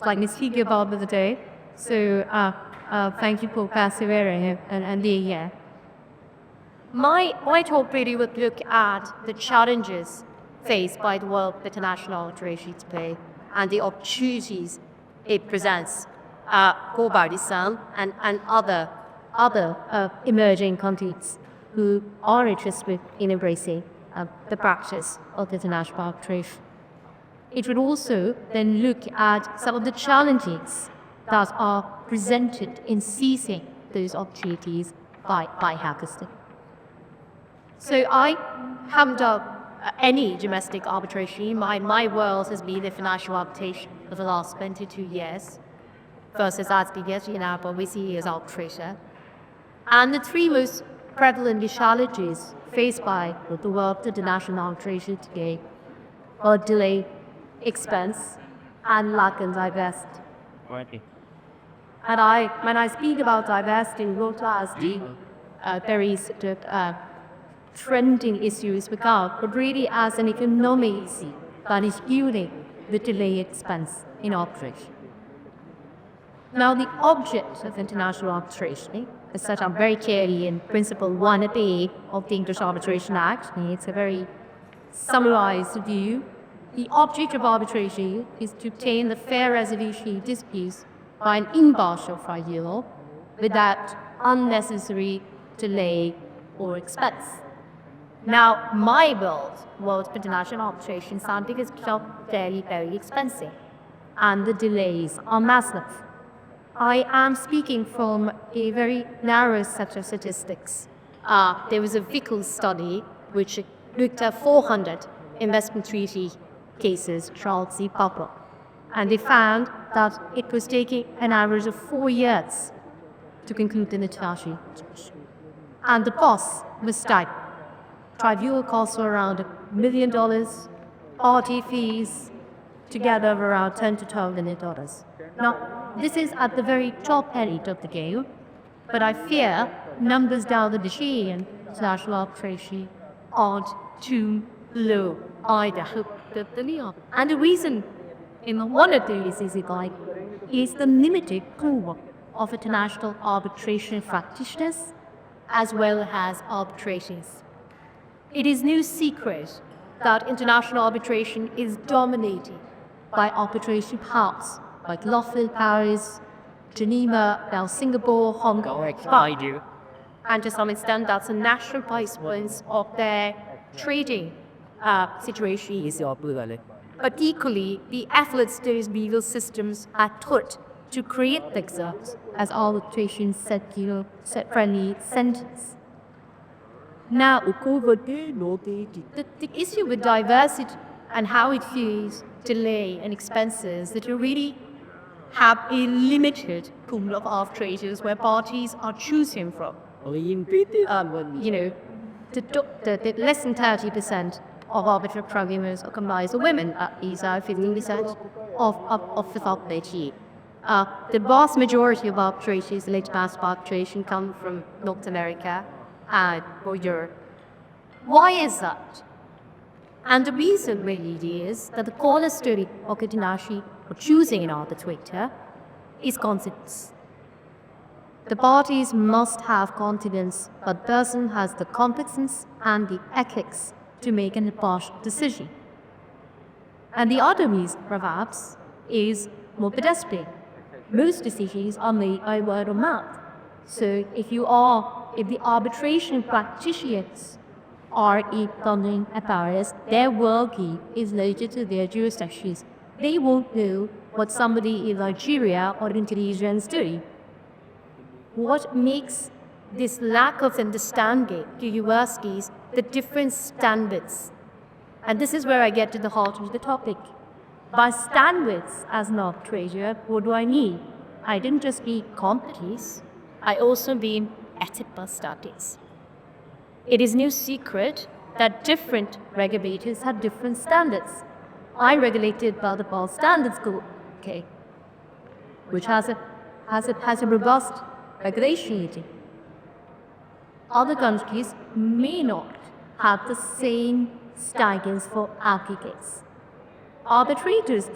slightly speak about the day. So thank you for persevering and being here. My talk really would look at the challenges faced by the world of international arbitration today and the opportunities it presents for Pakistan and other emerging countries who are interested in embracing the practice of international arbitration. It would also then look at some of the challenges that are presented in seizing those opportunities by Pakistan. So I haven't done any domestic arbitration. My world has been in financial arbitration for the last 22 years. First as litigator, but we see as arbitrator. And the three most prevalent challenges faced by the world of international arbitration today are delay, expense, and lack of diversity. And when I speak about diversity, what as the very sort of trending issues regard, but really as an economic issue that is fueling the delay expense in arbitration. Now, the object of international arbitration is set out very clearly in Principle 1A of the English Arbitration Act. It's a very summarized view. The object of arbitration is to obtain the fair resolution of disputes by an impartial tribunal without unnecessary delay or expense. Now, my world of international arbitration something is very, very expensive, and the delays are massive. I am speaking from a very narrow set of statistics. There was a Vickers study which looked at 400 investment treaty cases, Charles C. Popper, and they found that it was taking an average of 4 years to conclude an international arbitration. And the cost was tight. Tribunal costs were around $1 million, party fees together were around $10 to $12 million. Now, this is at the very top end of the game, but I fear numbers down the machine in international arbitration aren't too low either. And the reason, in one of the reasons, is the limited pool of international arbitration practitioners as well as arbitrators. It is no secret that international arbitration is dominated by arbitration hubs like Lawful Paris, Geneva, now Singapore, Hong Kong. I do. And to some extent, that's a natural consequence of their trading situation. But equally, the efforts those legal systems are put to create themselves as arbitration set-friendly centers. Now, the issue with diversity and how it fuels delay and expenses that you really have a limited pool of arbitrators where parties are choosing from. The less than 30% of arbitral tribunals are comprised of women, at least 15% of the population. The vast majority of arbitrators, alleged mass arbitration, come from North America and Europe. Why is that? And the reason really is that the cornerstone of international for choosing an arbitrator is confidence. The parties must have confidence that the person has the competence and the ethics to make an impartial decision. And the other reason, perhaps, is more pedestrian. Most decisions are made by word of mouth. So if the arbitration practitioners are in London and Paris, their worldview is related to their jurisdictions. They won't know what somebody in Nigeria or in Tunisia is doing. What makes this lack of understanding to universities the different standards? And this is where I get to the heart of the topic. By standards as an arbitrator, what do I mean? I didn't just mean competence, I also mean ethical studies. It is no secret that different regulators have different standards. I regulated by the Ball Standards School, which has a robust regulation. Other countries may not have the same standards for advocates. Arbitrators,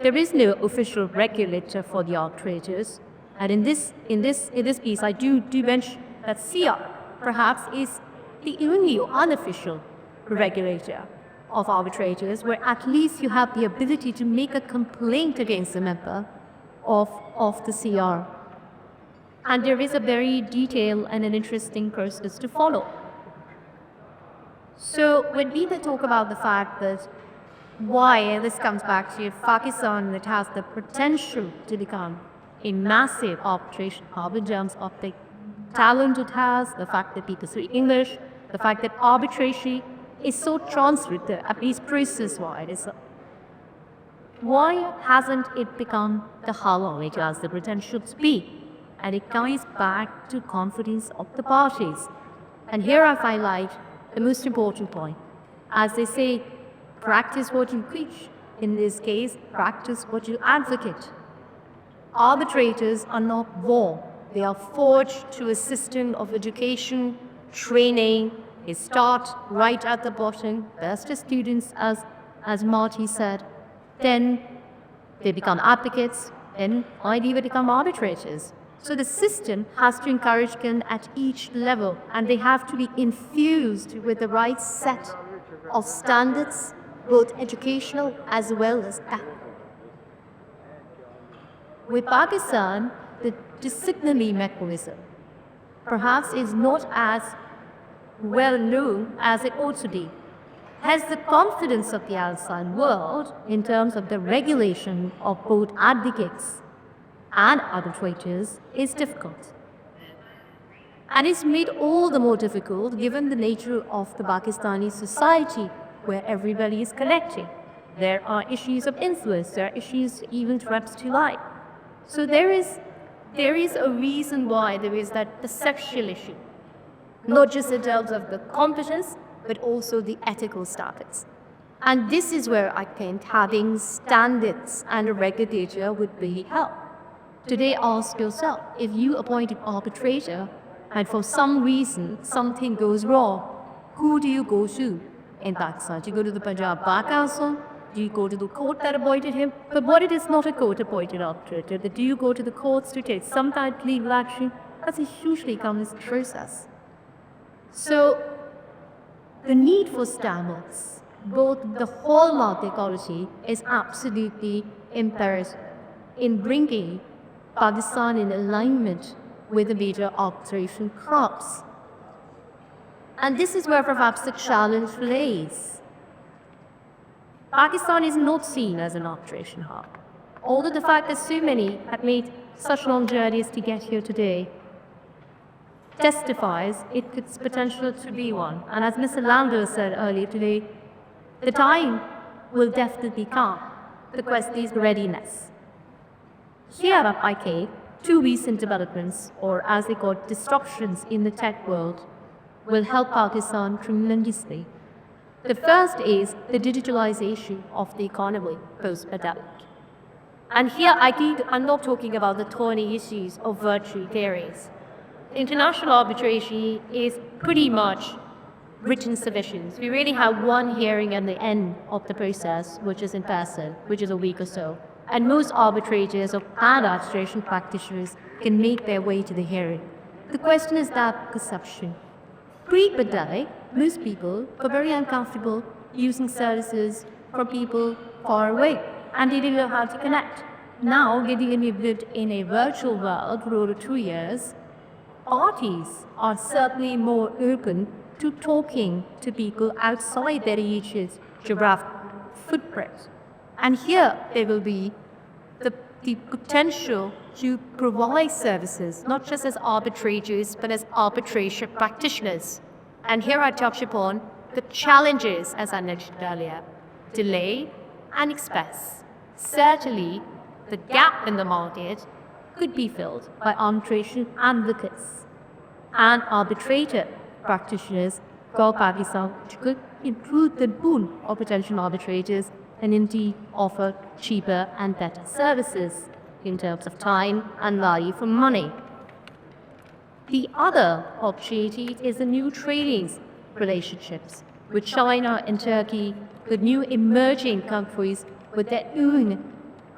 there is no official regulator for the arbitrators. And in this piece, I do mention that Ciarb perhaps is the only unofficial regulator of arbitrators, where at least you have the ability to make a complaint against a member of the Ciarb. And there is a very detailed and an interesting process to follow. So when we then talk about the fact that why, and this comes back to Pakistan, that has the potential to become a massive arbitration hub in terms of the talent it has, the fact that people speak English, the fact that arbitration is so translated, at least process-wise. Why hasn't it become the hub it has the potential to be? And it comes back to confidence of the parties. And here I highlight the most important point. As they say, practice what you preach. In this case, practice what you advocate. Arbitrators are not war. They are forged to a system of education, training. They start right at the bottom, best as students, as Marty said. Then they become advocates, then ideally become arbitrators. So the system has to encourage them at each level, and they have to be infused with the right set of standards, both educational as well as technical. With Pakistan, the disciplinary mechanism perhaps is not as well known as it ought to be. Has the confidence of the outside world in terms of the regulation of both advocates and arbitrators is difficult. And it's made all the more difficult given the nature of the Pakistani society, where everybody is connecting. There are issues of influence, there are issues even threats to life. So there is a reason why there is that the sexual issue, not just in terms of the competence, but also the ethical standards. And this is where I think having standards and a regulator would really help. Today, ask yourself, if you appoint an arbitrator and for some reason something goes wrong, who do you go to in Pakistan? Do you go to the Punjab Bar Council? Do you go to the court that appointed him? But what it is not a court-appointed arbitrator, do you go to the courts to take some type of legal action? That's a hugely complex process. So the need for standards, both the hallmark equality, is absolutely imperative in bringing Pakistan in alignment with the major arbitration crops. And this is where perhaps the challenge lays. Pakistan is not seen as an arbitration hub. Although the fact that so many have made such long journeys to get here today testifies its potential to be one. And as Mr. Lander said earlier today, the time will definitely come. The question is readiness. Here at IK, two recent developments, or as they call it, disruptions in the tech world, will help Pakistan tremendously. The first is the digitalization of the economy post-pandemic. And here I'm not talking about the thorny issues of virtual theories. International arbitration is pretty much written submissions. We really have one hearing at the end of the process, which is in person, which is a week or so. And most arbitrators and arbitration practitioners can make their way to the hearing. The question is that perception. Pre-pandemic, most people were very uncomfortable using services from people far away, and they didn't know how to connect. Now, getting lived in a virtual world for over 2 years, parties are certainly more open to talking to people outside their region's geographic footprint. And here there will be the potential to provide services, not just as arbitrators, but as arbitration practitioners. And here I touch upon the challenges, as I mentioned earlier, delay and expense. Certainly, the gap in the market could be filled by arbitration advocates and arbitrator practitioners for Pakistan, which could improve the pool of potential arbitrators and indeed offer cheaper and better services in terms of time and value for money. The other opportunity is the new trading relationships with China and Turkey, with new emerging countries with their own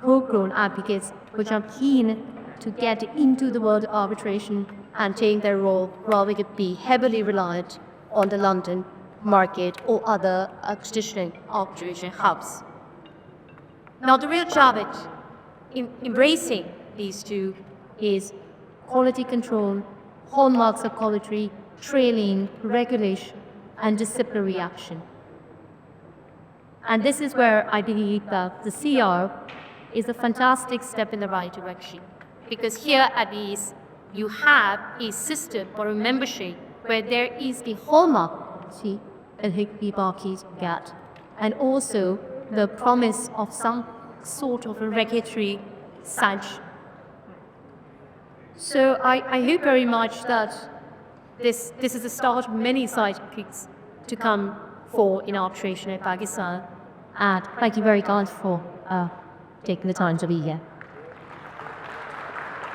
homegrown advocates which are keen to get into the world of arbitration and take their role rather than be heavily reliant on the London market or other traditional arbitration hubs. Now, the real challenge in embracing these two is quality control, hallmarks of quality, training, regulation, and disciplinary action. And this is where I believe that the Ciarb is a fantastic step in the right direction. Because here at least you have a system or a membership where there is the hallmark that Higby Barkeys get, and also the promise of some sort of a regulatory sanction. So I hope very much that this is the start of many sidekicks to come for in arbitration in Pakistan. And thank you very much for taking the time to be here.